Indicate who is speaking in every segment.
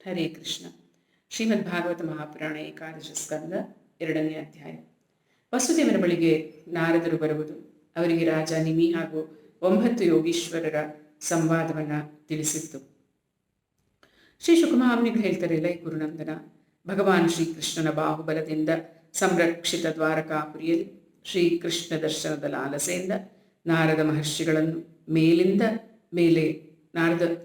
Speaker 1: ಹರೇ ಕೃಷ್ಣ. ಶ್ರೀಮದ್ ಭಾಗವತ ಮಹಾಪುರಾಣ ಏಕಾದಶ ಸ್ಕಂದ 2ನೇ ಅಧ್ಯಾಯ. ವಸುದೇವನ ಬಳಿಗೆ ನಾರದರು ಬರುವುದು, ಅವರಿಗೆ ರಾಜ ನಿಮಿ ಹಾಗೂ 9 ಯೋಗೀಶ್ವರರ ಸಂವಾದವನ್ನು ತಿಳಿಸಿತ್ತು. ಶ್ರೀ ಶುಕಮಹಾಮುನಿಗಳು ಹೇಳ್ತಾರೆ, ಲೈ ಗುರುನಂದನ, ಭಗವಾನ್ ಶ್ರೀಕೃಷ್ಣನ ಬಾಹುಬಲದಿಂದ ಸಂರಕ್ಷಿತ ದ್ವಾರಕಾಪುರಿಯಲ್ಲಿ ಶ್ರೀಕೃಷ್ಣ ದರ್ಶನದ ಲಾಲಸೆಯಿಂದ ನಾರದ ಮಹರ್ಷಿಗಳನ್ನು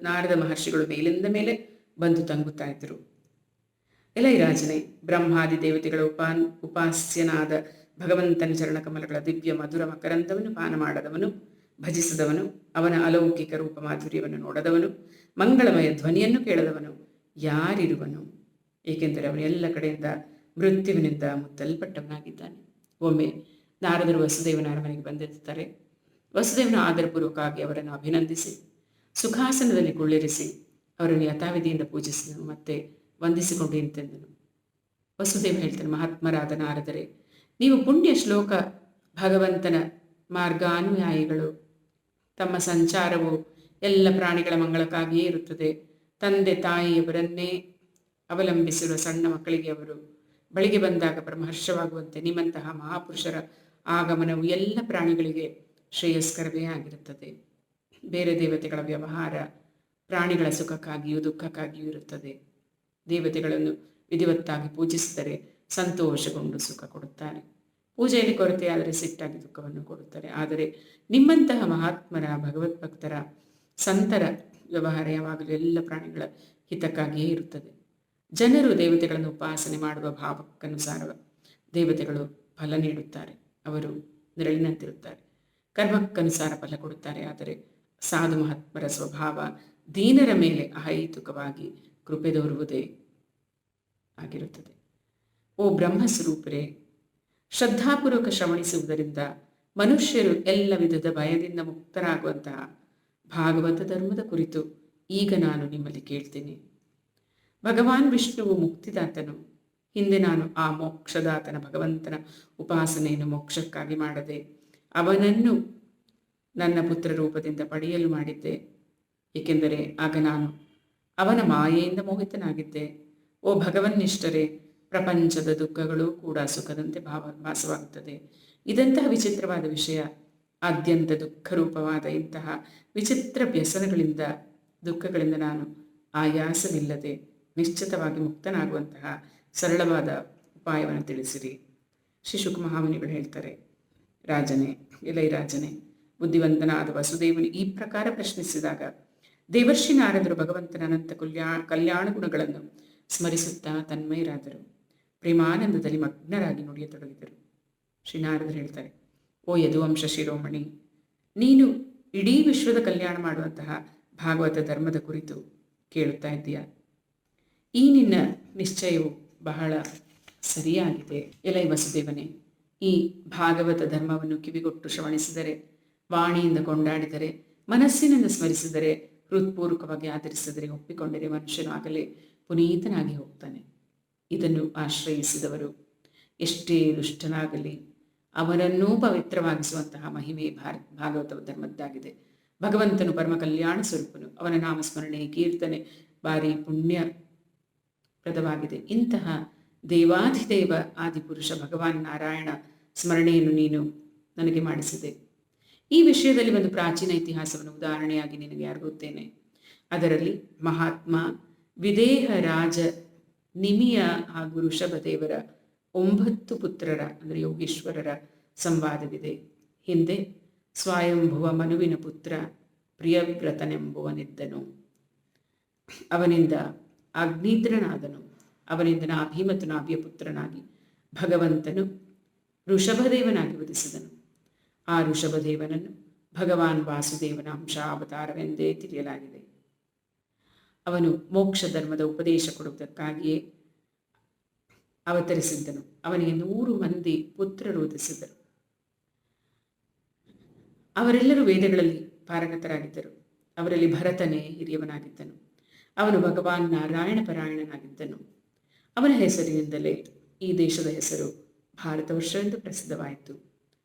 Speaker 1: ನಾರದ ಮಹರ್ಷಿಗಳು ಮೇಲಿಂದ ಮೇಲೆ ಬಂದು ತಂಗುತ್ತಾ ಇದ್ದರು. ಎಲೈ ರಾಜನೇ, ಬ್ರಹ್ಮಾದಿ ದೇವತೆಗಳ ಉಪಾಸ್ಯನಾದ ಭಗವಂತನ ಚರಣಕಮಲಗಳ ದಿವ್ಯ ಮಧುರ ಮಕರಂದವನ್ನು ಪಾನ ಮಾಡದವನು, ಭಜಿಸದವನು, ಅವನ ಅಲೌಕಿಕ ರೂಪ ಮಾಧುರ್ಯವನ್ನು ನೋಡದವನು, ಮಂಗಳಮಯ ಧ್ವನಿಯನ್ನು ಕೇಳದವನು ಯಾರಿರುವನು? ಏಕೆಂದರೆ ಅವನು ಎಲ್ಲ ಕಡೆಯಿಂದ ಮೃತ್ಯುವಿನಿಂದ ಮುತ್ತಲ್ಪಟ್ಟವನಾಗಿದ್ದಾನೆ. ಒಮ್ಮೆ ನಾರದರು ವಸುದೇವನ ಅರಮನೆಗೆ ಬಂದಿರುತ್ತಾರೆ. ವಸುದೇವನ ಆದರಪೂರ್ವಕವಾಗಿ ಅವರನ್ನು ಅಭಿನಂದಿಸಿ ಸುಖಾಸನದಲ್ಲಿ ಕುಳ್ಳಿರಿಸಿ ಅವರನ್ನು ಯಥಾವಿಧಿಯಿಂದ ಪೂಜಿಸಿದನು, ಮತ್ತೆ ವಂದಿಸಿಕೊಂಡು ಇಂತೆಂದನು. ವಸುದೇವ ಹೇಳ್ತಾನೆ, ಮಹಾತ್ಮರಾದ ನಾರದರೆ, ನೀವು ಪುಣ್ಯ ಶ್ಲೋಕ ಭಗವಂತನ ಮಾರ್ಗಾನುಯಾಯಿಗಳು. ತಮ್ಮ ಸಂಚಾರವು ಎಲ್ಲ ಪ್ರಾಣಿಗಳ ಮಂಗಳಕ್ಕಾಗಿಯೇ ಇರುತ್ತದೆ. ತಂದೆ ತಾಯಿಯವರನ್ನೇ ಅವಲಂಬಿಸಿರುವ ಸಣ್ಣ ಮಕ್ಕಳಿಗೆ ಅವರು ಬಳಿಗೆ ಬಂದಾಗ ಪರಮಹರ್ಷವಾಗುವಂತೆ ನಿಮ್ಮಂತಹ ಮಹಾಪುರುಷರ ಆಗಮನವು ಎಲ್ಲ ಪ್ರಾಣಿಗಳಿಗೆ ಶ್ರೇಯಸ್ಕರವೇ ಆಗಿರುತ್ತದೆ. ಬೇರೆ ದೇವತೆಗಳ ವ್ಯವಹಾರ ಪ್ರಾಣಿಗಳ ಸುಖಕ್ಕಾಗಿಯೂ ದುಃಖಕ್ಕಾಗಿಯೂ ಇರುತ್ತದೆ. ದೇವತೆಗಳನ್ನು ವಿಧಿವತ್ತಾಗಿ ಪೂಜಿಸಿದರೆ ಸಂತೋಷಗೊಂಡು ಸುಖ ಕೊಡುತ್ತಾರೆ. ಪೂಜೆಯಲ್ಲಿ ಕೊರತೆಯಾದರೆ ಸಿಟ್ಟಾಗಿ ದುಃಖವನ್ನು ಕೊಡುತ್ತಾರೆ. ಆದರೆ ನಿಮ್ಮಂತಹ ಮಹಾತ್ಮರ, ಭಗವದ್ಭಕ್ತರ, ಸಂತರ ವ್ಯವಹಾರ ಯಾವಾಗಲೂ ಎಲ್ಲ ಪ್ರಾಣಿಗಳ ಹಿತಕ್ಕಾಗಿಯೇ ಇರುತ್ತದೆ. ಜನರು ದೇವತೆಗಳನ್ನು ಉಪಾಸನೆ ಮಾಡುವ ಭಾವಕ್ಕನುಸಾರ ದೇವತೆಗಳು ಫಲ ನೀಡುತ್ತಾರೆ. ಅವರು ನೆರಳಿನಂತಿರುತ್ತಾರೆ, ಕರ್ಮಕ್ಕನುಸಾರ ಫಲ ಕೊಡುತ್ತಾರೆ. ಆದರೆ ಸಾಧು ಮಹಾತ್ಮರ ಸ್ವಭಾವ ದೀನರ ಮೇಲೆ ಅಹೈತುಕವಾಗಿ ಕೃಪೆ ತೋರುವುದೇ ಆಗಿರುತ್ತದೆ. ಓ ಬ್ರಹ್ಮಸ್ವರೂಪರೇ, ಶ್ರದ್ಧಾಪೂರ್ವಕ ಶ್ರವಣಿಸುವುದರಿಂದ ಮನುಷ್ಯರು ಎಲ್ಲ ವಿಧದ ಭಯದಿಂದ ಮುಕ್ತರಾಗುವಂತಹ ಭಾಗವತ ಧರ್ಮದ ಕುರಿತು ಈಗ ನಾನು ನಿಮ್ಮಲ್ಲಿ ಕೇಳ್ತೇನೆ. ಭಗವಾನ್ ವಿಷ್ಣುವು ಮುಕ್ತಿದಾತನು. ಹಿಂದೆ ನಾನು ಆ ಮೋಕ್ಷದಾತನ ಭಗವಂತನ ಉಪಾಸನೆಯನ್ನು ಮೋಕ್ಷಕ್ಕಾಗಿ ಮಾಡದೆ ಅವನನ್ನು ನನ್ನ ಪುತ್ರ ರೂಪದಿಂದ ಪಡೆಯಲು ಮಾಡಿದ್ದೆ. ಏಕೆಂದರೆ ಆಗ ನಾನು ಅವನ ಮಾಯೆಯಿಂದ ಮೋಹಿತನಾಗಿದ್ದೆ. ಓ ಭಗವನ್ನಿಷ್ಠರೇ, ಪ್ರಪಂಚದ ದುಃಖಗಳು ಕೂಡ ಸುಖದಂತೆ ಭಾಸವಾಗುತ್ತದೆ. ಇದಂತಹ ವಿಚಿತ್ರವಾದ ವಿಷಯ. ಆದ್ಯಂತ ದುಃಖರೂಪವಾದ ಇಂತಹ ವಿಚಿತ್ರ ವ್ಯಸನಗಳಿಂದ, ದುಃಖಗಳಿಂದ ನಾನು ಆಯಾಸವಿಲ್ಲದೆ ನಿಶ್ಚಿತವಾಗಿ ಮುಕ್ತನಾಗುವಂತಹ ಸರಳವಾದ ಉಪಾಯವನ್ನು ತಿಳಿಸಿರಿ. ಶ್ರೀ ಶುಕಮಹಾಮುನಿಗಳು ಹೇಳ್ತಾರೆ, ರಾಜನೇ, ಎಲೈ ರಾಜನೇ, ಬುದ್ಧಿವಂತನಾದ ವಸುದೇವನು ಈ ಪ್ರಕಾರ ಪ್ರಶ್ನಿಸಿದಾಗ ದೇವರ್ಷಿ ನಾರದರು ಭಗವಂತನ ಅನಂತ ಕಲ್ಯಾಣ ಗುಣಗಳನ್ನು ಸ್ಮರಿಸುತ್ತಾ ತನ್ಮಯರಾದರು. ಪ್ರೇಮಾನಂದದಲ್ಲಿ ಮಗ್ನರಾಗಿ ನುಡಿಯತೊಡಗಿದರು. ಶ್ರೀನಾರದರು ಹೇಳ್ತಾರೆ, ಓ ಯದುವಂಶ ಶಿರೋಮಣಿ, ನೀನು ಇಡೀ ವಿಶ್ವದ ಕಲ್ಯಾಣ ಮಾಡುವಂತಹ ಭಾಗವತ ಧರ್ಮದ ಕುರಿತು ಕೇಳುತ್ತಾ ಇದ್ದೀಯಾ? ಈ ನಿನ್ನ ನಿಶ್ಚಯವು ಬಹಳ ಸರಿಯಾಗಿದೆ. ಎಲೈ ವಸುದೇವನೇ, ಈ ಭಾಗವತ ಧರ್ಮವನ್ನು ಕಿವಿಗೊಟ್ಟು ಶ್ರವಣಿಸಿದರೆ, ವಾಣಿಯಿಂದ ಕೊಂಡಾಡಿದರೆ, ಮನಸ್ಸಿನಿಂದ ಸ್ಮರಿಸಿದರೆ, ಹೃತ್ಪೂರ್ವಕವಾಗಿ ಆಧರಿಸಿದರೆ, ಒಪ್ಪಿಕೊಂಡರೆ ಮನುಷ್ಯನು ಆಗಲೇ ಪುನೀತನಾಗಿ ಹೋಗ್ತಾನೆ. ಇದನ್ನು ಆಶ್ರಯಿಸಿದವರು ಎಷ್ಟೇ ದುಷ್ಟನಾಗಲಿ ಅವನನ್ನೂ ಪವಿತ್ರವಾಗಿಸುವಂತಹ ಮಹಿಮೆ ಭಾಗವತ ಧರ್ಮದ್ದಾಗಿದೆ. ಭಗವಂತನು ಪರಮ ಕಲ್ಯಾಣ ಸ್ವರೂಪನು. ಅವನ ನಾಮಸ್ಮರಣೆ, ಕೀರ್ತನೆ ಭಾರಿ ಪುಣ್ಯಪ್ರದವಾಗಿದೆ. ಇಂತಹ ದೇವಾಧಿದೇವ ಆದಿಪುರುಷ ಭಗವಾನ್ ನಾರಾಯಣ ಸ್ಮರಣೆಯನ್ನು ನೀನು ನನಗೆ ಮಾಡಿಸಿದೆ. ಈ ವಿಷಯದಲ್ಲಿ ಒಂದು ಪ್ರಾಚೀನ ಇತಿಹಾಸವನ್ನು ಉದಾಹರಣೆಯಾಗಿ ನಿನಗೆ ಅರ್ಗುತ್ತೇನೆ. ಅದರಲ್ಲಿ ಮಹಾತ್ಮ ವಿದೇಹ ರಾಜ ನಿಮಿಯ ಹಾಗೂ ಋಷಭದೇವರ 9 ಪುತ್ರರ ಅಂದರೆ ಯೋಗೀಶ್ವರರ ಸಂವಾದವಿದೆ. ಹಿಂದೆ ಸ್ವಯಂಭುವ ಮನುವಿನ ಪುತ್ರ ಪ್ರಿಯವ್ರತನೆಂಬುವನಿದ್ದನು. ಅವನಿಂದ ಅಗ್ನಿದ್ರನಾದನು. ಅವನಿಂದ ನಾಭಿ ಮತ್ತು ನಾಭಿಯ ಪುತ್ರನಾಗಿ ಭಗವಂತನು ಋಷಭದೇವನಾಗಿ ಉದಿಸಿದನು. ಆ ಋಷಭದೇವನನ್ನು ಭಗವಾನ್ ವಾಸುದೇವನ ಅಂಶಾವತಾರವೆಂದೇ ತಿಳಿಯಲಾಗಿದೆ. ಅವನು ಮೋಕ್ಷ ಧರ್ಮದ ಉಪದೇಶ ಕೊಡುವುದಕ್ಕಾಗಿಯೇ ಅವತರಿಸಿದ್ದನು. ಅವನಿಗೆ 100 ಮಂದಿ ಪುತ್ರರು ಉದಿಸಿದರು. ಅವರೆಲ್ಲರೂ ವೇದಗಳಲ್ಲಿ ಪಾರಂಗತರಾಗಿದ್ದರು. ಅವರಲ್ಲಿ ಭರತನೇ ಹಿರಿಯವನಾಗಿದ್ದನು. ಅವನು ಭಗವಾನ್ ನಾರಾಯಣ ಪರಾಯಣನಾಗಿದ್ದನು. ಅವನ ಹೆಸರಿನಿಂದಲೇ ಈ ದೇಶದ ಹೆಸರು ಭಾರತವರ್ಷವೆಂದು ಪ್ರಸಿದ್ಧವಾಯಿತು.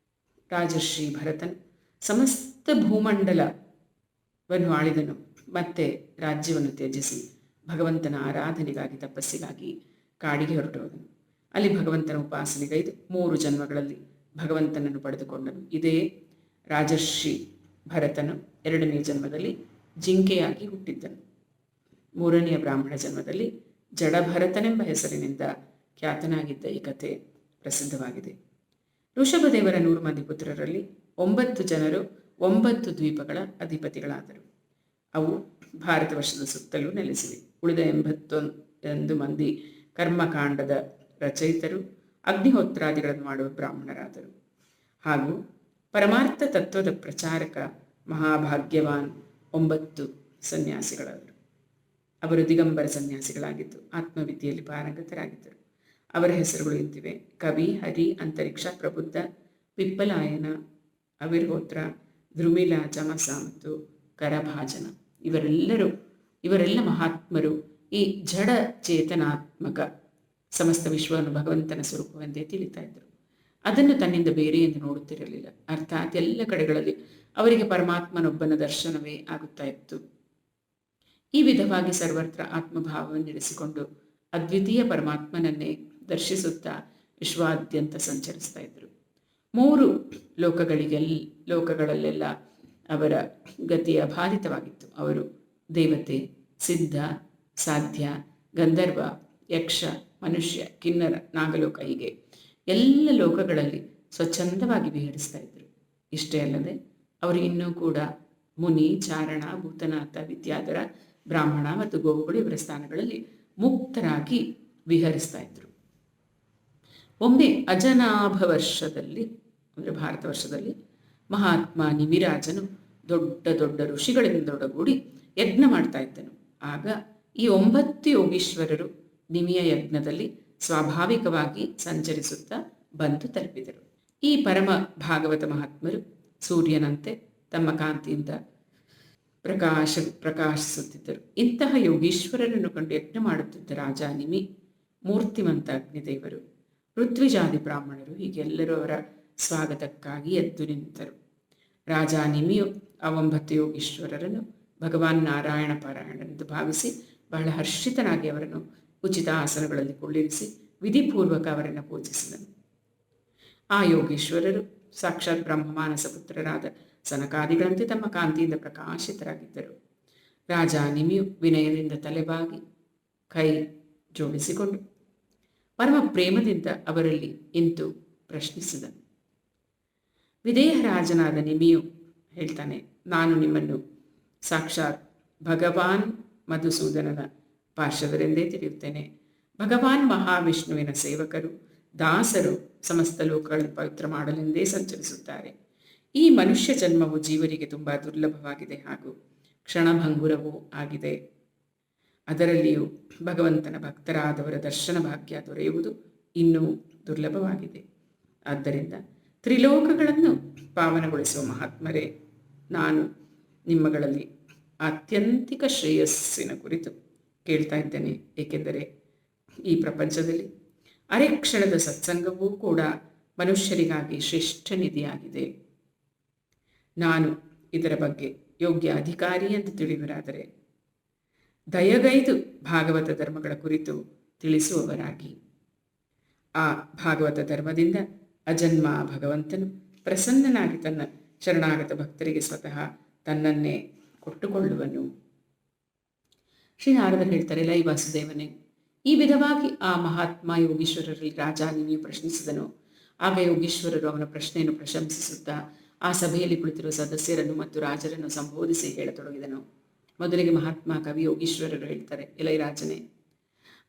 Speaker 1: ರಾಜರ್ಷಿ ಭರತನು ಸಮಸ್ತ ಭೂಮಂಡಲವನ್ನು ಆಳಿದನು. ಮತ್ತೆ ರಾಜ್ಯವನ್ನು ತ್ಯಜಿಸಿ ಭಗವಂತನ ಆರಾಧನೆಗಾಗಿ ತಪಸ್ಸಿಗಾಗಿ ಕಾಡಿಗೆ ಹೊರಟೋದನು. ಅಲ್ಲಿ ಭಗವಂತನ ಉಪಾಸನೆಗೈದು 3 ಜನ್ಮಗಳಲ್ಲಿ ಭಗವಂತನನ್ನು ಪಡೆದುಕೊಂಡನು. ಇದೇ ರಾಜರ್ಷಿ ಭರತನು 2ನೇ ಜನ್ಮದಲ್ಲಿ ಜಿಂಕೆಯಾಗಿ ಹುಟ್ಟಿದ್ದನು. 3ನೆಯ ಬ್ರಾಹ್ಮಣ ಜನ್ಮದಲ್ಲಿ ಜಡಭರತನೆಂಬ ಹೆಸರಿನಿಂದ ಖ್ಯಾತನಾಗಿದ್ದ ಈ ಕಥೆ ಪ್ರಸಿದ್ಧವಾಗಿದೆ. ಋಷಭದೇವರ 100 ಮಂದಿ ಪುತ್ರರಲ್ಲಿ 9 ಜನರು 9 ದ್ವೀಪಗಳ ಅಧಿಪತಿಗಳಾದರು. ಅವು ಭಾರತ ವರ್ಷದ ಸುತ್ತಲೂ ನೆಲೆಸಿವೆ. ಉಳಿದ 81 ಮಂದಿ ಕರ್ಮಕಾಂಡದ ರಚಯಿತರು, ಅಗ್ನಿಹೋತ್ರಾದಿಗಳನ್ನು ಮಾಡುವ ಬ್ರಾಹ್ಮಣರಾದರು. ಹಾಗೂ ಪರಮಾರ್ಥ ತತ್ವದ ಪ್ರಚಾರಕ ಮಹಾಭಾಗ್ಯವಾನ್ 9 ಸನ್ಯಾಸಿಗಳಾದರು. ಅವರು ದಿಗಂಬರ ಸನ್ಯಾಸಿಗಳಾಗಿದ್ದು ಆತ್ಮವಿದ್ಯೆಯಲ್ಲಿ ಪಾರಂಗತರಾಗಿದ್ದರು. ಅವರ ಹೆಸರುಗಳು ಇಂತಿವೆ: ಕವಿ, ಹರಿ, ಅಂತರಿಕ್ಷ, ಪ್ರಬುದ್ಧ, ಪಿಪ್ಪಲಾಯನ, ಅವಿರ್ಹೋತ್ರ, ಧ್ರುಮಿಲ, ಚಮಸ ಮತ್ತು ಕರಭಾಜನ. ಇವರೆಲ್ಲ ಮಹಾತ್ಮರು ಈ ಜಡ ಚೇತನಾತ್ಮಕ ಸಮಸ್ತ ವಿಶ್ವವನ್ನು ಭಗವಂತನ ಸ್ವರೂಪವೆಂದೇ ತಿಳಿತಾ ಇದ್ದರು. ಅದನ್ನು ತನ್ನಿಂದ ಬೇರೆ ಎಂದು ನೋಡುತ್ತಿರಲಿಲ್ಲ. ಅರ್ಥಾತ್ ಎಲ್ಲ ಕಡೆಗಳಲ್ಲಿ ಅವರಿಗೆ ಪರಮಾತ್ಮನೊಬ್ಬನ ದರ್ಶನವೇ ಆಗುತ್ತಾ ಇತ್ತು. ಈ ವಿಧವಾಗಿ ಸರ್ವತ್ರ ಆತ್ಮಭಾವವನ್ನಿರಿಸಿಕೊಂಡು ಅದ್ವಿತೀಯ ಪರಮಾತ್ಮನನ್ನೇ ದರ್ಶಿಸುತ್ತಾ ವಿಶ್ವಾದ್ಯಂತ ಸಂಚರಿಸ್ತಾ ಇದ್ದರು. 3 ಲೋಕಗಳಲ್ಲೆಲ್ಲ ಅವರ ಗತಿ ಅಬಾಧಿತವಾಗಿತ್ತು. ಅವರು ದೇವತೆ, ಸಿದ್ಧ, ಸಾಧ್ಯ, ಗಂಧರ್ವ, ಯಕ್ಷ, ಮನುಷ್ಯ, ಕಿನ್ನರ, ನಾಗಲೋಕ ಹೀಗೆ ಎಲ್ಲ ಲೋಕಗಳಲ್ಲಿ ಸ್ವಚ್ಛಂದವಾಗಿ ವಿಹರಿಸ್ತಾ ಇದ್ದರು. ಇಷ್ಟೇ ಅಲ್ಲದೆ ಅವರು ಇನ್ನೂ ಕೂಡ ಮುನಿ, ಚಾರಣ, ಭೂತನಾಥ, ವಿದ್ಯಾಧರ, ಬ್ರಾಹ್ಮಣ ಮತ್ತು ಗೋವುಗಳು ಇವರ ಸ್ಥಾನಗಳಲ್ಲಿ ಮುಕ್ತರಾಗಿ ವಿಹರಿಸ್ತಾ ಇದ್ದರು. ಒಮ್ಮೆ ಅಜನಾಭ ವರ್ಷದಲ್ಲಿ ಅಂದರೆ ಭಾರತ ವರ್ಷದಲ್ಲಿ ಮಹಾತ್ಮ ನಿಮಿರಾಜನು ದೊಡ್ಡ ದೊಡ್ಡ ಋಷಿಗಳಿಂದೊಡಗೂಡಿ ಯಜ್ಞ ಮಾಡ್ತಾ ಇದ್ದನು. ಆಗ ಈ 9 ಯೋಗೀಶ್ವರರು ನಿಮಿಯ ಯಜ್ಞದಲ್ಲಿ ಸ್ವಾಭಾವಿಕವಾಗಿ ಸಂಚರಿಸುತ್ತಾ ಬಂದು ತಲುಪಿದರು. ಈ ಪರಮ ಭಾಗವತ ಮಹಾತ್ಮರು ಸೂರ್ಯನಂತೆ ತಮ್ಮ ಕಾಂತಿಯಿಂದ ಪ್ರಕಾಶಿಸುತ್ತಿದ್ದರು. ಇಂತಹ ಯೋಗೀಶ್ವರರನ್ನು ಕಂಡು ಯಜ್ಞ ಮಾಡುತ್ತಿದ್ದ ರಾಜ ನಿಮಿ, ಮೂರ್ತಿಮಂತ ಅಗ್ನಿದೇವರು, ಋತ್ವಿಜಾದಿ ಬ್ರಾಹ್ಮಣರು ಹೀಗೆಲ್ಲರೂ ಅವರ ಸ್ವಾಗತಕ್ಕಾಗಿ ಎದ್ದು ನಿಂತರು. ರಾಜ ನಿಮಿಯು ಆ 9 ಯೋಗೀಶ್ವರರನ್ನು ಭಗವಾನ್ ನಾರಾಯಣ ಪಾರಾಯಣನೆಂದು ಭಾವಿಸಿ ಬಹಳ ಹರ್ಷಿತನಾಗಿ ಅವರನ್ನು ಉಚಿತ ಆಸನಗಳಲ್ಲಿ ಕುಳ್ಳಿರಿಸಿ ವಿಧಿಪೂರ್ವಕ ಅವರನ್ನು ಪೂಜಿಸಿದನು. ಆ ಯೋಗೀಶ್ವರರು ಸಾಕ್ಷಾತ್ ಬ್ರಹ್ಮಮಾನಸ ಪುತ್ರರಾದ ಸನಕಾದಿಗಳಂತೆ ತಮ್ಮ ಕಾಂತಿಯಿಂದ ಪ್ರಕಾಶಿತರಾಗಿದ್ದರು. ರಾಜ ನಿಮಿಯು ವಿನಯದಿಂದ ತಲೆಬಾಗಿ ಕೈ ಜೋಡಿಸಿಕೊಂಡು ಪರಮ ಪ್ರೇಮದಿಂದ ಅವರಲ್ಲಿ ಇಂತು ಪ್ರಶ್ನಿಸಿದನು. ವಿದೇಹರಾಜನಾದ ನಿಮಿಯು ಹೇಳ್ತಾನೆ, ನಾನು ನಿಮ್ಮನ್ನು ಸಾಕ್ಷಾತ್ ಭಗವಾನ್ ಮಧುಸೂದನನ ಪಾರ್ಷದರೆಂದೇ ತಿಳಿಯುತ್ತೇನೆ. ಭಗವಾನ್ ಮಹಾವಿಷ್ಣುವಿನ ಸೇವಕರು, ದಾಸರು ಸಮಸ್ತ ಲೋಕಗಳನ್ನು ಪವಿತ್ರ ಮಾಡಲೆಂದೇ ಸಂಚರಿಸುತ್ತಾರೆ. ಈ ಮನುಷ್ಯ ಜನ್ಮವು ಜೀವರಿಗೆ ತುಂಬ ದುರ್ಲಭವಾಗಿದೆ ಹಾಗೂ ಕ್ಷಣಭಂಗುರವೂ ಆಗಿದೆ. ಅದರಲ್ಲಿಯೂ ಭಗವಂತನ ಭಕ್ತರಾದವರ ದರ್ಶನ ಭಾಗ್ಯ ದೊರೆಯುವುದು ಇನ್ನೂ ದುರ್ಲಭವಾಗಿದೆ. ಆದ್ದರಿಂದ ತ್ರಿಲೋಕಗಳನ್ನು ಪಾವನಗೊಳಿಸುವ ಮಹಾತ್ಮರೇ, ನಾನು ನಿಮ್ಮಗಳಲ್ಲಿ ಆತ್ಯಂತಿಕ ಶ್ರೇಯಸ್ಸಿನ ಕುರಿತು ಕೇಳ್ತಾ ಇದ್ದೇನೆ. ಏಕೆಂದರೆ ಈ ಪ್ರಪಂಚದಲ್ಲಿ ಅರೆಕ್ಷಣದ ಸತ್ಸಂಗವೂ ಕೂಡ ಮನುಷ್ಯರಿಗಾಗಿ ಶ್ರೇಷ್ಠ ನಿಧಿಯಾಗಿದೆ. ನಾನು ಇದರ ಬಗ್ಗೆ ಯೋಗ್ಯ ಅಧಿಕಾರಿ ಎಂದು ತಿಳಿಯುವರಾದರೆ ದಯಗೈದು ಭಾಗವತ ಧರ್ಮಗಳ ಕುರಿತು ತಿಳಿಸುವವರಾಗಿ, ಆ ಭಾಗವತ ಧರ್ಮದಿಂದ ಅಜನ್ಮ ಭಗವಂತನು ಪ್ರಸನ್ನನಾಗಿ ತನ್ನ ಶರಣಾಗತ ಭಕ್ತರಿಗೆ ಸ್ವತಃ ತನ್ನನ್ನೇ ಕೊಟ್ಟುಕೊಳ್ಳುವನು. ಶ್ರೀನಾರದರು ಹೇಳ್ತಾರೆ, ಲೈ ವಾಸುದೇವನೇ, ಈ ವಿಧವಾಗಿ ಆ ಮಹಾತ್ಮ ಯೋಗೀಶ್ವರರಲ್ಲಿ ರಾಜ ನಿಮಿಯು ಪ್ರಶ್ನಿಸಿದನು. ಆಗ ಯೋಗೀಶ್ವರರು ಅವನ ಪ್ರಶ್ನೆಯನ್ನು ಪ್ರಶಂಸಿಸುತ್ತಾ ಆ ಸಭೆಯಲ್ಲಿ ಕುಳಿತಿರುವ ಸದಸ್ಯರನ್ನು ಮತ್ತು ರಾಜರನ್ನು ಸಂಬೋಧಿಸಿ ಹೇಳತೊಡಗಿದನು. ಮೊದಲಿಗೆ ಮಹಾತ್ಮ ಕವಿ ಯೋಗೀಶ್ವರರು ಹೇಳ್ತಾರೆ, ಎಲೈ ರಾಜನೇ,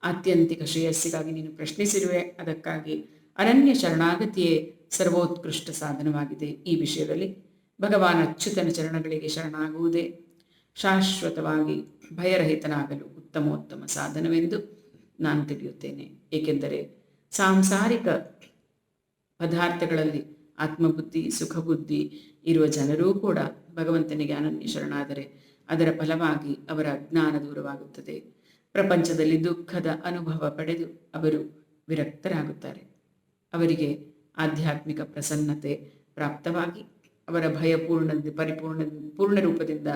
Speaker 1: ಆತ್ಯಂತಿಕ ಶ್ರೇಯಸ್ಸಿಗಾಗಿ ನೀನು ಪ್ರಶ್ನಿಸಿರುವೆ. ಅದಕ್ಕಾಗಿ ಅನನ್ಯ ಶರಣಾಗತಿಯೇ ಸರ್ವೋತ್ಕೃಷ್ಟ ಸಾಧನವಾಗಿದೆ. ಈ ವಿಷಯದಲ್ಲಿ ಭಗವಾನ್ ಅಚ್ಯುತನ ಚರಣಗಳಿಗೆ ಶರಣಾಗುವುದೇ ಶಾಶ್ವತವಾಗಿ ಭಯರಹಿತನಾಗಲು ಉತ್ತಮೋತ್ತಮ ಸಾಧನವೆಂದು ನಾನು ತಿಳಿಯುತ್ತೇನೆ. ಏಕೆಂದರೆ ಸಾಂಸಾರಿಕ ಪದಾರ್ಥಗಳಲ್ಲಿ ಆತ್ಮಬುದ್ಧಿ, ಸುಖಬುದ್ಧಿ ಇರುವ ಜನರೂ ಕೂಡ ಭಗವಂತನಿಗೆ ಅನನ್ಯ ಶರಣಾದರೆ ಅದರ ಫಲವಾಗಿ ಅವರ ಅಜ್ಞಾನ ದೂರವಾಗುತ್ತದೆ. ಪ್ರಪಂಚದಲ್ಲಿ ದುಃಖದ ಅನುಭವ ಪಡೆದು ಅವರು ವಿರಕ್ತರಾಗುತ್ತಾರೆ. ಅವರಿಗೆ ಆಧ್ಯಾತ್ಮಿಕ ಪ್ರಸನ್ನತೆ ಪ್ರಾಪ್ತವಾಗಿ ಅವರ ಭಯ ಪೂರ್ಣ ರೂಪದಿಂದ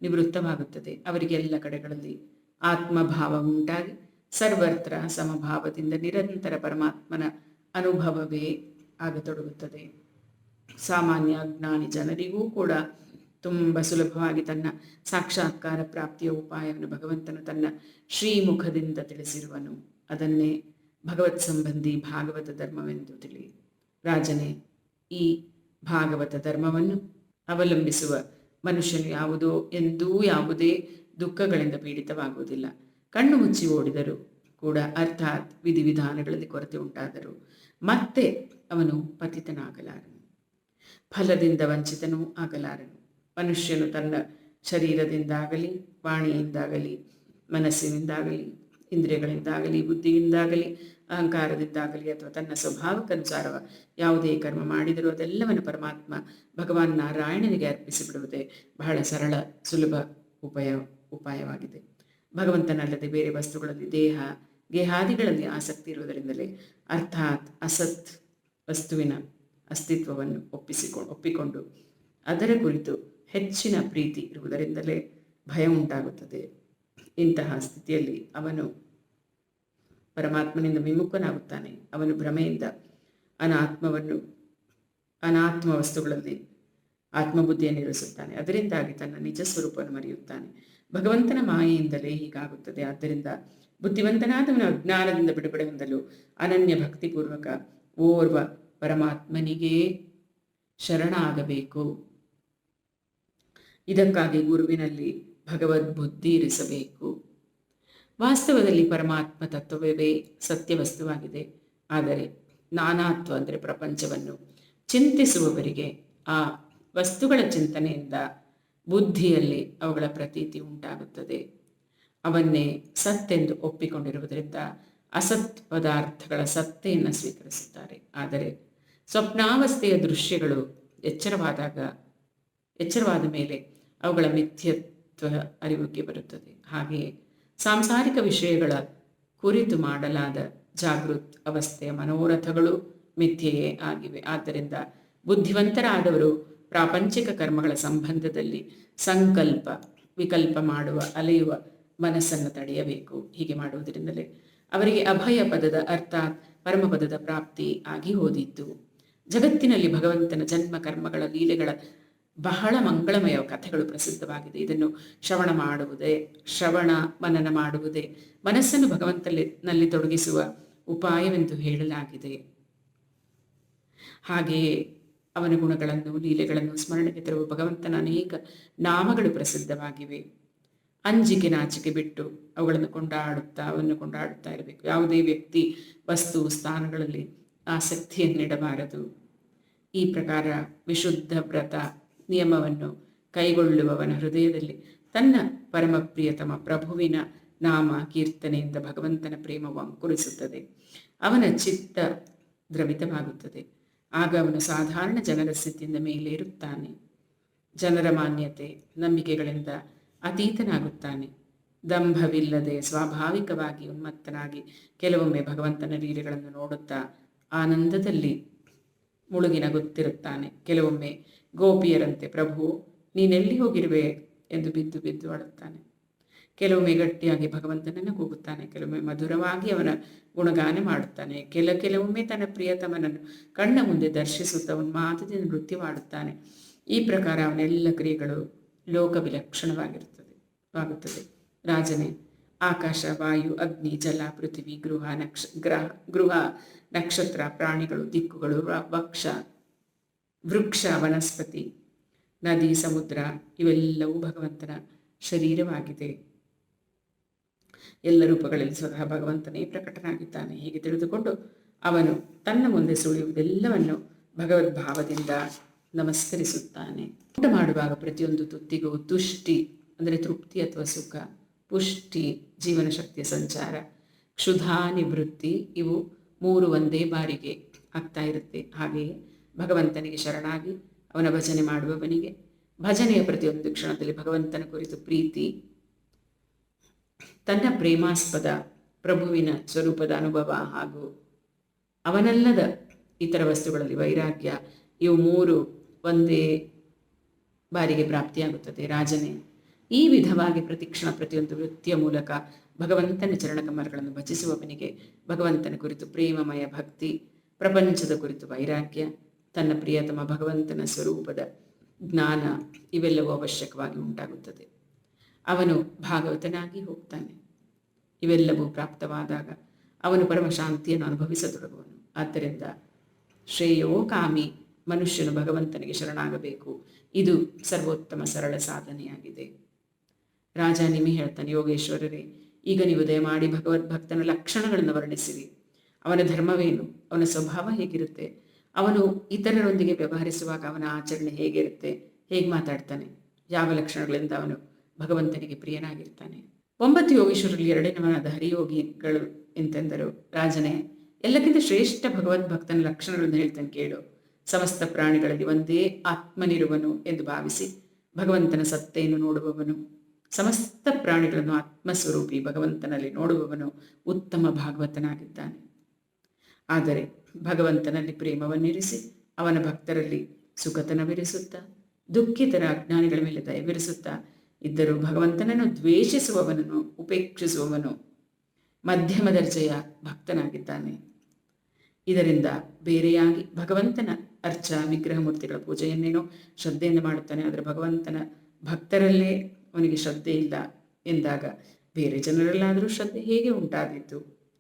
Speaker 1: ನಿವೃತ್ತವಾಗುತ್ತದೆ. ಅವರಿಗೆ ಎಲ್ಲ ಕಡೆಗಳಲ್ಲಿ ಆತ್ಮಭಾವ ಉಂಟಾಗಿ ಸರ್ವತ್ರ ಸಮಭಾವದಿಂದ ನಿರಂತರ ಪರಮಾತ್ಮನ ಅನುಭವವೇ ಆಗತೊಡಗುತ್ತದೆ. ಸಾಮಾನ್ಯ ಅಜ್ಞಾನಿ ಜನರಿಗೂ ಕೂಡ ತುಂಬ ಸುಲಭವಾಗಿ ತನ್ನ ಸಾಕ್ಷಾತ್ಕಾರ ಪ್ರಾಪ್ತಿಯ ಉಪಾಯವನ್ನು ಭಗವಂತನು ತನ್ನ ಶ್ರೀಮುಖದಿಂದ ತಿಳಿಸಿರುವನು. ಅದನ್ನೇ ಭಗವತ್ ಸಂಬಂಧಿ ಭಾಗವತ ಧರ್ಮವೆಂದು ತಿಳಿ. ರಾಜನೇ, ಈ ಭಾಗವತ ಧರ್ಮವನ್ನು ಅವಲಂಬಿಸುವ ಮನುಷ್ಯನು ಯಾವುದೇ ದುಃಖಗಳಿಂದ ಪೀಡಿತವಾಗುವುದಿಲ್ಲ. ಕಣ್ಣು ಮುಚ್ಚಿ ಓಡಿದರೂ ಕೂಡ, ಅರ್ಥಾತ್ ವಿಧಿವಿಧಾನಗಳಲ್ಲಿ ಕೊರತೆ ಉಂಟಾದರೂ ಮತ್ತೆ ಅವನು ಪತಿತನಾಗಲಾರನು, ಫಲದಿಂದ ವಂಚಿತನೂ ಆಗಲಾರನು. ಮನುಷ್ಯನು ತನ್ನ ಶರೀರದಿಂದಾಗಲಿ, ವಾಣಿಯಿಂದಾಗಲಿ, ಮನಸ್ಸಿನಿಂದಾಗಲಿ, ಇಂದ್ರಿಯಗಳಿಂದಾಗಲಿ, ಬುದ್ಧಿಯಿಂದಾಗಲಿ, ಅಹಂಕಾರದಿಂದಾಗಲಿ ಅಥವಾ ತನ್ನ ಸ್ವಭಾವಕ್ಕನುಸಾರ ಯಾವುದೇ ಕರ್ಮ ಮಾಡಿದರೂ ಅದೆಲ್ಲವನ್ನು ಪರಮಾತ್ಮ ಭಗವಾನ್ ನಾರಾಯಣನಿಗೆ ಅರ್ಪಿಸಿಬಿಡುವುದೇ ಬಹಳ ಸರಳ ಸುಲಭ ಉಪಾಯವಾಗಿದೆ. ಭಗವಂತನಲ್ಲದೆ ಬೇರೆ ವಸ್ತುಗಳಲ್ಲಿ ಗೇಹಾದಿಗಳಲ್ಲಿ ಆಸಕ್ತಿ ಇರುವುದರಿಂದಲೇ, ಅರ್ಥಾತ್ ಅಸತ್ ವಸ್ತುವಿನ ಅಸ್ತಿತ್ವವನ್ನು ಒಪ್ಪಿಕೊಂಡು ಅದರ ಕುರಿತು ಹೆಚ್ಚಿನ ಪ್ರೀತಿ ಇರುವುದರಿಂದಲೇ ಭಯ ಉಂಟಾಗುತ್ತದೆ. ಇಂತಹ ಸ್ಥಿತಿಯಲ್ಲಿ ಅವನು ಪರಮಾತ್ಮನಿಂದ ವಿಮುಖನಾಗುತ್ತಾನೆ. ಅವನು ಭ್ರಮೆಯಿಂದ ಅನಾತ್ಮ ವಸ್ತುಗಳಲ್ಲಿ ಆತ್ಮಬುದ್ಧಿಯನ್ನು ಇರಿಸುತ್ತಾನೆ. ಅದರಿಂದಾಗಿ ತನ್ನ ನಿಜ ಸ್ವರೂಪವನ್ನು ಮರೆಯುತ್ತಾನೆ. ಭಗವಂತನ ಮಾಯೆಯಿಂದಲೇ ಹೀಗಾಗುತ್ತದೆ. ಆದ್ದರಿಂದ ಬುದ್ಧಿವಂತನಾದವನು ಅಜ್ಞಾನದಿಂದ ಬಿಡುಗಡೆ ಹೊಂದಲು ಅನನ್ಯ ಭಕ್ತಿಪೂರ್ವಕ ಓರ್ವ ಪರಮಾತ್ಮನಿಗೇ ಶರಣಾಗಬೇಕು. ಇದಕ್ಕಾಗಿ ಗುರುವಿನಲ್ಲಿ ಭಗವದ್ಬುದ್ಧಿ ಇರಿಸಬೇಕು. ವಾಸ್ತವದಲ್ಲಿ ಪರಮಾತ್ಮ ತತ್ವವೇ ಸತ್ಯವಸ್ತುವಾಗಿದೆ. ಆದರೆ ನಾನಾತ್ವ ಅಂದರೆ ಪ್ರಪಂಚವನ್ನು ಚಿಂತಿಸುವವರಿಗೆ ಆ ವಸ್ತುಗಳ ಚಿಂತನೆಯಿಂದ ಬುದ್ಧಿಯಲ್ಲಿ ಅವುಗಳ ಪ್ರತೀತಿ ಉಂಟಾಗುತ್ತದೆ. ಅವನ್ನೇ ಸತ್ತೆಂದು ಒಪ್ಪಿಕೊಂಡಿರುವುದರಿಂದ ಅಸತ್ ಪದಾರ್ಥಗಳ ಸತ್ತೆಯನ್ನು ಸ್ವೀಕರಿಸುತ್ತಾರೆ. ಆದರೆ ಸ್ವಪ್ನಾವಸ್ಥೆಯ ದೃಶ್ಯಗಳು ಎಚ್ಚರವಾದ ಮೇಲೆ ಅವುಗಳ ಮಿಥ್ಯತ್ವ ಅರಿವಿಗೆ ಬರುತ್ತದೆ. ಹಾಗೆಯೇ ಸಾಂಸಾರಿಕ ವಿಷಯಗಳ ಕುರಿತು ಮಾಡಲಾದ ಜಾಗೃತ್ ಅವಸ್ಥೆಯ ಮನೋರಥಗಳು ಮಿಥ್ಯೆಯೇ ಆಗಿವೆ. ಆದ್ದರಿಂದ ಬುದ್ಧಿವಂತರಾದವರು ಪ್ರಾಪಂಚಿಕ ಕರ್ಮಗಳ ಸಂಬಂಧದಲ್ಲಿ ಸಂಕಲ್ಪ ವಿಕಲ್ಪ ಅಲೆಯುವ ಮನಸ್ಸನ್ನು ತಡೆಯಬೇಕು. ಹೀಗೆ ಮಾಡುವುದರಿಂದಲೇ ಅವರಿಗೆ ಅಭಯ ಪದದ ಅರ್ಥಾತ್ ಪರಮಪದದ ಪ್ರಾಪ್ತಿ ಆಗಿ ಹೋದಿತ್ತು. ಜಗತ್ತಿನಲ್ಲಿ ಭಗವಂತನ ಜನ್ಮ ಕರ್ಮಗಳ ಲೀಲೆಗಳ ಬಹಳ ಮಂಗಳಮಯ ಕಥೆಗಳು ಪ್ರಸಿದ್ಧವಾಗಿದೆ. ಇದನ್ನು ಶ್ರವಣ ಮನನ ಮಾಡುವುದೇ ಮನಸ್ಸನ್ನು ಭಗವಂತನಲ್ಲಿ ತೊಡಗಿಸುವ ಉಪಾಯವೆಂದು ಹೇಳಲಾಗಿದೆ. ಹಾಗೆಯೇ ಅವನ ಗುಣಗಳನ್ನು ಲೀಲೆಗಳನ್ನು ಸ್ಮರಣೆಗೆ ತರುವ ಭಗವಂತನ ಅನೇಕ ನಾಮಗಳು ಪ್ರಸಿದ್ಧವಾಗಿವೆ. ಅಂಜಿಕೆ ನಾಚಿಕೆ ಬಿಟ್ಟು ಅವನ್ನು ಕೊಂಡಾಡುತ್ತಾ ಇರಬೇಕು. ಯಾವುದೇ ವ್ಯಕ್ತಿ ವಸ್ತು ಸ್ಥಾನಗಳಲ್ಲಿ ಆಸಕ್ತಿಯನ್ನಿಡಬಾರದು. ಈ ಪ್ರಕಾರ ವಿಶುದ್ಧ ವ್ರತ ನಿಯಮವನ್ನು ಕೈಗೊಳ್ಳುವವನ ಹೃದಯದಲ್ಲಿ ತನ್ನ ಪರಮ ಪ್ರಿಯತಮ ಪ್ರಭುವಿನ ನಾಮ ಕೀರ್ತನೆಯಿಂದ ಭಗವಂತನ ಪ್ರೇಮವು ಅಂಕುರಿಸುತ್ತದೆ. ಅವನ ಚಿತ್ತ ದ್ರವಿತವಾಗುತ್ತದೆ. ಆಗ ಅವನು ಸಾಧಾರಣ ಜನರ ಸ್ಥಿತಿಯಿಂದ ಮೇಲೇರುತ್ತಾನೆ. ಜನರ ಮಾನ್ಯತೆ ನಂಬಿಕೆಗಳಿಂದ ಅತೀತನಾಗುತ್ತಾನೆ. ದಂಭವಿಲ್ಲದೆ ಸ್ವಾಭಾವಿಕವಾಗಿ ಉನ್ಮತ್ತನಾಗಿ ಕೆಲವೊಮ್ಮೆ ಭಗವಂತನ ಲೀಲೆಗಳನ್ನು ನೋಡುತ್ತಾ ಆನಂದದಲ್ಲಿ ಮುಳುಗಿ ನಗುತ್ತಿರುತ್ತಾನೆ. ಕೆಲವೊಮ್ಮೆ ಗೋಪಿಯರಂತೆ ಪ್ರಭು ನೀನೆಲ್ಲಿ ಹೋಗಿರುವೆ ಎಂದು ಬಿದ್ದು ಅಳುತ್ತಾನೆ. ಕೆಲವೊಮ್ಮೆ ಗಟ್ಟಿಯಾಗಿ ಭಗವಂತನನ್ನು ಕೂಗುತ್ತಾನೆ. ಕೆಲವೊಮ್ಮೆ ಮಧುರವಾಗಿ ಅವನ ಗುಣಗಾನ ಮಾಡುತ್ತಾನೆ. ಕೆಲವೊಮ್ಮೆ ತನ್ನ ಪ್ರಿಯತಮನನ್ನು ಕಣ್ಣ ಮುಂದೆ ದರ್ಶಿಸುತ್ತಾ ಉನ್ಮಾದದಿಂದ ನೃತ್ಯ ಮಾಡುತ್ತಾನೆ. ಈ ಪ್ರಕಾರ ಅವನೆಲ್ಲ ಕ್ರಿಯೆಗಳು ಲೋಕ ವಿಲಕ್ಷಣವಾಗುತ್ತದೆ. ರಾಜನೇ, ಆಕಾಶ, ವಾಯು, ಅಗ್ನಿ, ಜಲ, ಪೃಥ್ವಿ, ಗೃಹ, ನಕ್ಷತ್ರ, ಪ್ರಾಣಿಗಳು, ದಿಕ್ಕುಗಳು, ವೃಕ್ಷ, ವನಸ್ಪತಿ, ನದಿ, ಸಮುದ್ರ ಇವೆಲ್ಲವೂ ಭಗವಂತನ ಶರೀರವಾಗಿದೆ. ಎಲ್ಲ ರೂಪಗಳಲ್ಲಿ ಸ್ವತಃ ಭಗವಂತನೇ ಪ್ರಕಟನಾಗಿದ್ದಾನೆ. ಹೀಗೆ ತಿಳಿದುಕೊಂಡು ಅವನು ತನ್ನ ಮುಂದೆ ಸುಳಿಯುವುದೆಲ್ಲವನ್ನು ಭಗವದ್ಭಾವದಿಂದ ನಮಸ್ಕರಿಸುತ್ತಾನೆ. ಊಟ ಮಾಡುವಾಗ ಪ್ರತಿಯೊಂದು ತುತ್ತಿಗೂ ತುಷ್ಟಿ ಅಂದರೆ ತೃಪ್ತಿ ಅಥವಾ ಸುಖ, ಪುಷ್ಟಿ ಜೀವನ ಶಕ್ತಿಯ ಸಂಚಾರ, ಕ್ಷುಧಾ ನಿವೃತ್ತಿ ಇವು ಮೂರು ಒಂದೇ ಬಾರಿಗೆ ಆಗ್ತಾ ಇರುತ್ತೆ. ಹಾಗೆಯೇ ಭಗವಂತನಿಗೆ ಶರಣಾಗಿ ಅವನ ಭಜನೆ ಮಾಡುವವನಿಗೆ ಭಜನೆಯ ಪ್ರತಿಯೊಂದು ಕ್ಷಣದಲ್ಲಿ ಭಗವಂತನ ಕುರಿತು ಪ್ರೀತಿ, ತನ್ನ ಪ್ರೇಮಾಸ್ಪದ ಪ್ರಭುವಿನ ಸ್ವರೂಪದ ಅನುಭವ ಹಾಗೂ ಅವನಲ್ಲದ ಇತರ ವಸ್ತುಗಳಲ್ಲಿ ವೈರಾಗ್ಯ ಇವು ಮೂರು ಒಂದೇ ಬಾರಿಗೆ ಪ್ರಾಪ್ತಿಯಾಗುತ್ತದೆ. ರಾಜನೇ, ಈ ವಿಧವಾಗಿ ಪ್ರತಿಕ್ಷಣ ಪ್ರತಿಯೊಂದು ವೃತ್ತಿಯ ಮೂಲಕ ಭಗವಂತನ ಚರಣಕಮಲಗಳನ್ನು ಭಜಿಸುವವನಿಗೆ ಭಗವಂತನ ಕುರಿತು ಪ್ರೇಮಮಯ ಭಕ್ತಿ, ಪ್ರಪಂಚದ ಕುರಿತು ವೈರಾಗ್ಯ, ತನ್ನ ಪ್ರಿಯತಮ ಭಗವಂತನ ಸ್ವರೂಪದ ಜ್ಞಾನ ಇವೆಲ್ಲವೂ ಅವಶ್ಯಕವಾಗಿ ಉಂಟಾಗುತ್ತದೆ. ಅವನು ಭಾಗವತನಾಗಿ ಹೋಗ್ತಾನೆ. ಇವೆಲ್ಲವೂ ಪ್ರಾಪ್ತವಾದಾಗ ಅವನು ಪರಮ ಶಾಂತಿಯನ್ನು ಅನುಭವಿಸತೊಡಗುವನು. ಆದ್ದರಿಂದ ಶ್ರೇಯೋ ಕಾಮಿ ಮನುಷ್ಯನು ಭಗವಂತನಿಗೆ ಶರಣಾಗಬೇಕು. ಇದು ಸರ್ವೋತ್ತಮ ಸರಳ ಸಾಧನೆಯಾಗಿದೆ. ರಾಜ ನಿಮಿ ಹೇಳ್ತಾನೆ, ಯೋಗೇಶ್ವರರೇ, ಈಗ ನೀವು ದಯಮಾಡಿ ಭಗವದ್ಭಕ್ತನ ಲಕ್ಷಣಗಳನ್ನು ವರ್ಣಿಸಿರಿ. ಅವನ ಧರ್ಮವೇನು, ಅವನ ಸ್ವಭಾವ ಹೇಗಿರುತ್ತೆ, ಅವನು ಇತರರೊಂದಿಗೆ ವ್ಯವಹರಿಸುವಾಗ ಅವನ ಆಚರಣೆ ಹೇಗಿರುತ್ತೆ, ಹೇಗೆ ಮಾತಾಡ್ತಾನೆ, ಯಾವ ಲಕ್ಷಣಗಳಿಂದ ಅವನು ಭಗವಂತನಿಗೆ ಪ್ರಿಯನಾಗಿರ್ತಾನೆ. 9 ಯೋಗೀಶ್ವರಲ್ಲಿ 2ನೇವನಾದ ಹರಿಯೋಗಿಗಳು ಎಂತೆಂದರು. ರಾಜನೇ, ಎಲ್ಲಕ್ಕಿಂತ ಶ್ರೇಷ್ಠ ಭಗವದ್ಭಕ್ತನ ಲಕ್ಷಣಗಳನ್ನು ಹೇಳ್ತಾನೆ ಕೇಳು. ಸಮಸ್ತ ಪ್ರಾಣಿಗಳಲ್ಲಿ ಒಂದೇ ಆತ್ಮನಿರುವನು ಎಂದು ಭಾವಿಸಿ ಭಗವಂತನ ಸತ್ತೆಯನ್ನು ನೋಡುವವನು, ಸಮಸ್ತ ಪ್ರಾಣಿಗಳನ್ನು ಆತ್ಮಸ್ವರೂಪಿ ಭಗವಂತನಲ್ಲಿ ನೋಡುವವನು ಉತ್ತಮ ಭಾಗವತನಾಗಿದ್ದಾನೆ. ಆದರೆ ಭಗವಂತನಲ್ಲಿ ಪ್ರೇಮವನ್ನಿರಿಸಿ ಅವನ ಭಕ್ತರಲ್ಲಿ ಸುಖತನವಿರಿಸುತ್ತಾ ದುಃಖಿತರ ಅಜ್ಞಾನಿಗಳ ಮೇಲೆ ದಯವಿರಿಸುತ್ತಾ ಇದ್ದರೂ ಭಗವಂತನನ್ನು ದ್ವೇಷಿಸುವವನನ್ನು ಉಪೇಕ್ಷಿಸುವವನು ಮಧ್ಯಮ ದರ್ಜೆಯ ಭಕ್ತನಾಗಿದ್ದಾನೆ. ಇದರಿಂದ ಬೇರೆಯಾಗಿ ಭಗವಂತನ ಅರ್ಚ ವಿಗ್ರಹ ಮೂರ್ತಿಗಳ ಪೂಜೆಯನ್ನೇನೋ ಶ್ರದ್ಧೆಯಿಂದ ಮಾಡುತ್ತಾನೆ. ಆದರೆ ಭಗವಂತನ ಭಕ್ತರಲ್ಲೇ ಅವನಿಗೆ ಶ್ರದ್ಧೆ ಇಲ್ಲ ಎಂದಾಗ ಬೇರೆ ಜನರಲ್ಲಾದರೂ ಶ್ರದ್ಧೆ ಹೇಗೆ ಉಂಟಾದೀತು?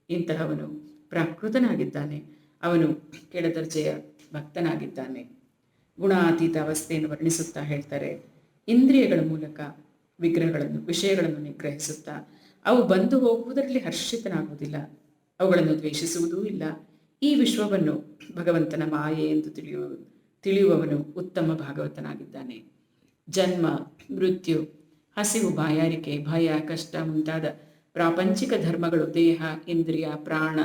Speaker 1: ಇಂತಹವನು ಪ್ರಾಕೃತನಾಗಿದ್ದಾನೆ, ಅವನು ಕೆಳದರ್ಜೆಯ ಭಕ್ತನಾಗಿದ್ದಾನೆ. ಗುಣಾತೀತ ಅವಸ್ಥೆಯನ್ನು ವರ್ಣಿಸುತ್ತಾ ಹೇಳ್ತಾರೆ, ಇಂದ್ರಿಯಗಳ ಮೂಲಕ ವಿಗ್ರಹಗಳನ್ನು ವಿಷಯಗಳನ್ನು ನಿಗ್ರಹಿಸುತ್ತಾ ಅವು ಬಂದು ಹೋಗುವುದರಲ್ಲಿ ಹರ್ಷಿತನಾಗುವುದಿಲ್ಲ, ಅವುಗಳನ್ನು ದ್ವೇಷಿಸುವುದೂ ಇಲ್ಲ. ಈ ವಿಶ್ವವನ್ನು ಭಗವಂತನ ಮಾಯೆ ಎಂದು ತಿಳಿಯುವವನು ಉತ್ತಮ ಭಾಗವತನಾಗಿದ್ದಾನೆ. ಜನ್ಮ, ಮೃತ್ಯು, ಹಸಿವು, ಬಾಯಾರಿಕೆ, ಭಯ, ಕಷ್ಟ ಮುಂತಾದ ಪ್ರಾಪಂಚಿಕ ಧರ್ಮಗಳು ದೇಹ, ಇಂದ್ರಿಯ, ಪ್ರಾಣ,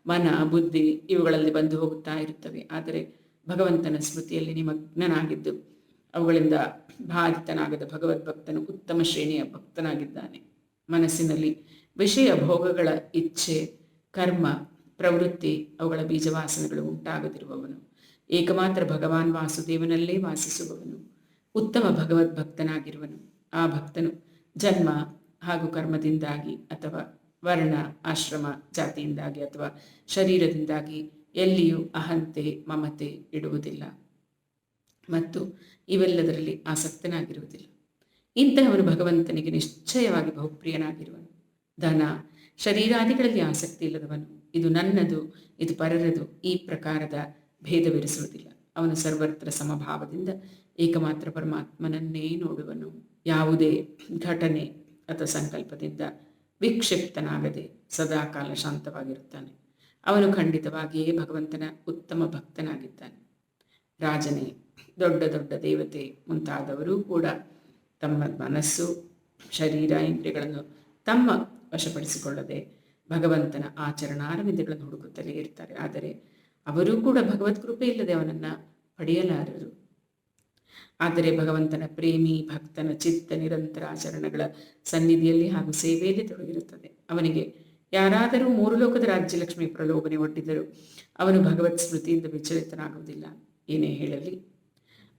Speaker 1: ಮನ, ಬುದ್ಧಿ ಇವುಗಳಲ್ಲಿ ಬಂದು ಹೋಗುತ್ತಾ ಇರುತ್ತವೆ. ಆದರೆ ಭಗವಂತನ ಸ್ಮೃತಿಯಲ್ಲಿ ನಿಮಗ್ನನಾಗಿದ್ದು ಅವುಗಳಿಂದ ಬಾಧಿತನಾಗದ ಭಗವದ್ಭಕ್ತನು ಉತ್ತಮ ಶ್ರೇಣಿಯ ಭಕ್ತನಾಗಿದ್ದಾನೆ. ಮನಸ್ಸಿನಲ್ಲಿ ವಿಷಯ ಭೋಗಗಳ ಇಚ್ಛೆ, ಕರ್ಮ, ಪ್ರವೃತ್ತಿ, ಅವುಗಳ ಬೀಜವಾಸನೆಗಳು ಉಂಟಾಗದಿರುವವನು, ಏಕಮಾತ್ರ ಭಗವಾನ್ ವಾಸುದೇವನಲ್ಲೇ ವಾಸಿಸುವವನು, ಉತ್ತಮ ಭಗವದ್ಭಕ್ತನಾಗಿರುವನು. ಆ ಭಕ್ತನು ಜನ್ಮ ಹಾಗೂ ಕರ್ಮದಿಂದಾಗಿ ಅಥವಾ ವರ್ಣ, ಆಶ್ರಮ, ಜಾತಿಯಿಂದಾಗಿ ಅಥವಾ ಶರೀರದಿಂದಾಗಿ ಎಲ್ಲಿಯೂ ಅಹಂತೆ, ಮಮತೆ ಇಡುವುದಿಲ್ಲ ಮತ್ತು ಇವೆಲ್ಲದರಲ್ಲಿ ಆಸಕ್ತನಾಗಿರುವುದಿಲ್ಲ. ಇಂತಹವನು ಭಗವಂತನಿಗೆ ನಿಶ್ಚಯವಾಗಿ ಬಹುಪ್ರಿಯನಾಗಿರುವನು. ಧನ, ಶರೀರಾದಿಗಳಲ್ಲಿ ಆಸಕ್ತಿ ಇಲ್ಲದವನು. ಇದು ನನ್ನದು, ಇದು ಪರರದು, ಈ ಪ್ರಕಾರದ ಭೇದವಿರಿಸುವುದಿಲ್ಲ. ಅವನು ಸರ್ವತ್ರ ಸಮಭಾವದಿಂದ ಏಕಮಾತ್ರ ಪರಮಾತ್ಮನನ್ನೇ ನೋಡುವನು. ಯಾವುದೇ ಘಟನೆ ಅಥವಾ ಸಂಕಲ್ಪದಿಂದ ವಿಕ್ಷಿಪ್ತನಾಗದೆ ಸದಾಕಾಲ ಶಾಂತವಾಗಿರುತ್ತಾನೆ. ಅವನು ಖಂಡಿತವಾಗಿಯೇ ಭಗವಂತನ ಉತ್ತಮ ಭಕ್ತನಾಗಿದ್ದಾನೆ. ರಾಜನೇ, ದೊಡ್ಡ ದೊಡ್ಡ ದೇವತೆ ಮುಂತಾದವರೂ ಕೂಡ ತಮ್ಮ ಮನಸ್ಸು, ಶರೀರ, ಇಂದ್ರಿಯಗಳನ್ನು ತಮ್ಮ ವಶಪಡಿಸಿಕೊಳ್ಳದೆ ಭಗವಂತನ ಆಚರಣಾರವಿಂದಗಳನ್ನು ಹುಡುಕುತ್ತಲೇ ಇರ್ತಾರೆ. ಆದರೆ ಅವರೂ ಕೂಡ ಭಗವತ್ ಕೃಪೆ ಇಲ್ಲದೆ ಅವನನ್ನು ಪಡೆಯಲಾರರು. ಆದರೆ ಭಗವಂತನ ಪ್ರೇಮಿ ಭಕ್ತನ ಚಿತ್ತ ನಿರಂತರ ಆಚರಣೆಗಳ ಸನ್ನಿಧಿಯಲ್ಲಿ ಹಾಗೂ ಸೇವೆಯಲ್ಲಿ ತೊಡಗಿರುತ್ತದೆ. ಅವನಿಗೆ ಯಾರಾದರೂ 3 ಲೋಕದ ರಾಜ್ಯಲಕ್ಷ್ಮಿ ಪ್ರಲೋಭನೆ ಒಡ್ಡಿದರೂ ಅವನು ಭಗವತ್ ಸ್ಮೃತಿಯಿಂದ ವಿಚಲಿತನಾಗುವುದಿಲ್ಲ. ಏನೇ ಹೇಳಲಿ,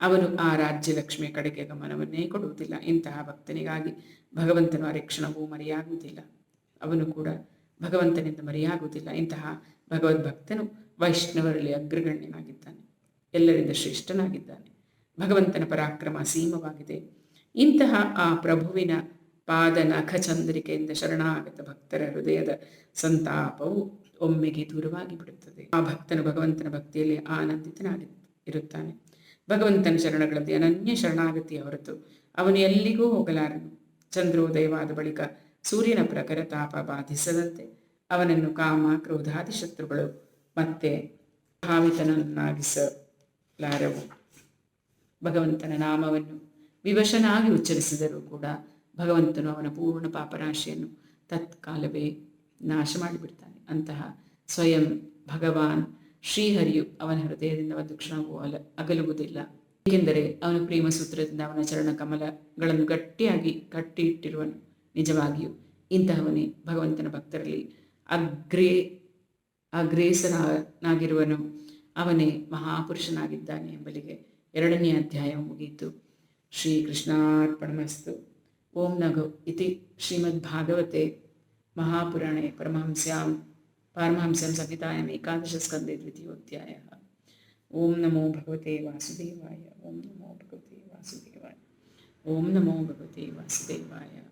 Speaker 1: ಅವನು ಆ ರಾಜ್ಯಲಕ್ಷ್ಮಿಯ ಕಡೆಗೆ ಗಮನವನ್ನೇ ಕೊಡುವುದಿಲ್ಲ. ಇಂತಹ ಭಕ್ತನಿಗಾಗಿ ಭಗವಂತನು ಅರೆಕ್ಷಣವೂ ಮರೆಯಾಗುವುದಿಲ್ಲ. ಅವನು ಕೂಡ ಭಗವಂತನಿಂದ ಮರೆಯಾಗುವುದಿಲ್ಲ. ಇಂತಹ ಭಗವದ್ಭಕ್ತನು ವೈಷ್ಣವರಲ್ಲಿ ಅಗ್ರಗಣ್ಯನಾಗಿದ್ದಾನೆ, ಎಲ್ಲರಿಂದ ಶ್ರೇಷ್ಠನಾಗಿದ್ದಾನೆ. ಭಗವಂತನ ಪರಾಕ್ರಮ ಅಸೀಮವಾಗಿದೆ. ಇಂತಹ ಆ ಪ್ರಭುವಿನ ಪಾದ ನಖ ಚಂದ್ರಿಕೆಯಿಂದ ಶರಣಾಗತ ಭಕ್ತರ ಹೃದಯದ ಸಂತಾಪವು ಒಮ್ಮೆಗೆ ದೂರವಾಗಿ ಬಿಡುತ್ತದೆ. ಆ ಭಕ್ತನು ಭಗವಂತನ ಭಕ್ತಿಯಲ್ಲಿ ಇರುತ್ತಾನೆ. ಭಗವಂತನ ಶರಣಗಳಲ್ಲಿ ಅನನ್ಯ ಶರಣಾಗತಿಯ ಹೊರತು ಅವನು ಎಲ್ಲಿಗೂ ಹೋಗಲಾರನು. ಚಂದ್ರೋದಯವಾದ ಬಳಿಕ ಸೂರ್ಯನ ಪ್ರಖರ ತಾಪ ಬಾಧಿಸದಂತೆ ಅವನನ್ನು ಕಾಮ, ಕ್ರೋಧಾದಿ ಶತ್ರುಗಳು ಮತ್ತೆ ಭಾವಿತನನ್ನಾಗಿಸಲಾರವು. ಭಗವಂತನ ನಾಮವನ್ನು ವಿವಶನಾಗಿ ಉಚ್ಚರಿಸಿದರೂ ಕೂಡ ಭಗವಂತನು ಅವನ ಪೂರ್ಣ ಪಾಪರಾಶಿಯನ್ನು ತತ್ಕಾಲವೇ ನಾಶ ಮಾಡಿಬಿಡ್ತಾನೆ. ಅಂತಹ ಸ್ವಯಂ ಭಗವಾನ್ ಶ್ರೀಹರಿಯು ಅವನ ಹೃದಯದಿಂದ ಒಂದು ಕ್ಷಣವೂ ಅಗಲುವುದಿಲ್ಲ. ಏಕೆಂದರೆ ಅವನು ಪ್ರೇಮ ಸೂತ್ರದಿಂದ ಅವನ ಚರಣ ಕಮಲಗಳನ್ನು ಗಟ್ಟಿಯಾಗಿ ಕಟ್ಟಿಟ್ಟಿರುವನು. ನಿಜವಾಗಿಯೂ ಇಂತಹವನೇ ಭಗವಂತನ ಭಕ್ತರಲ್ಲಿ ಅಗ್ರೇಸನಾಗಿರುವನು. ಅವನೇ ಮಹಾಪುರುಷನಾಗಿದ್ದಾನೆ ಎಂಬಲಿಗೆ 2ನೇ ಅಧ್ಯಾಯ ಮುಗಿಯಿತು. ಶ್ರೀಕೃಷ್ಣಾರ್ಪಣಮಸ್ತು. ओम नगो इति श्रीमद्भागवते महापुराणे पारमहंस्यां संहितायाम् एकादशस्कन्धे द्वितीयोऽध्यायः। ओम नमो भगवते वासुदेवाय। ओम नमो भगवते वासुदेवाय। ओम नमो भगवते वासुदेवाय।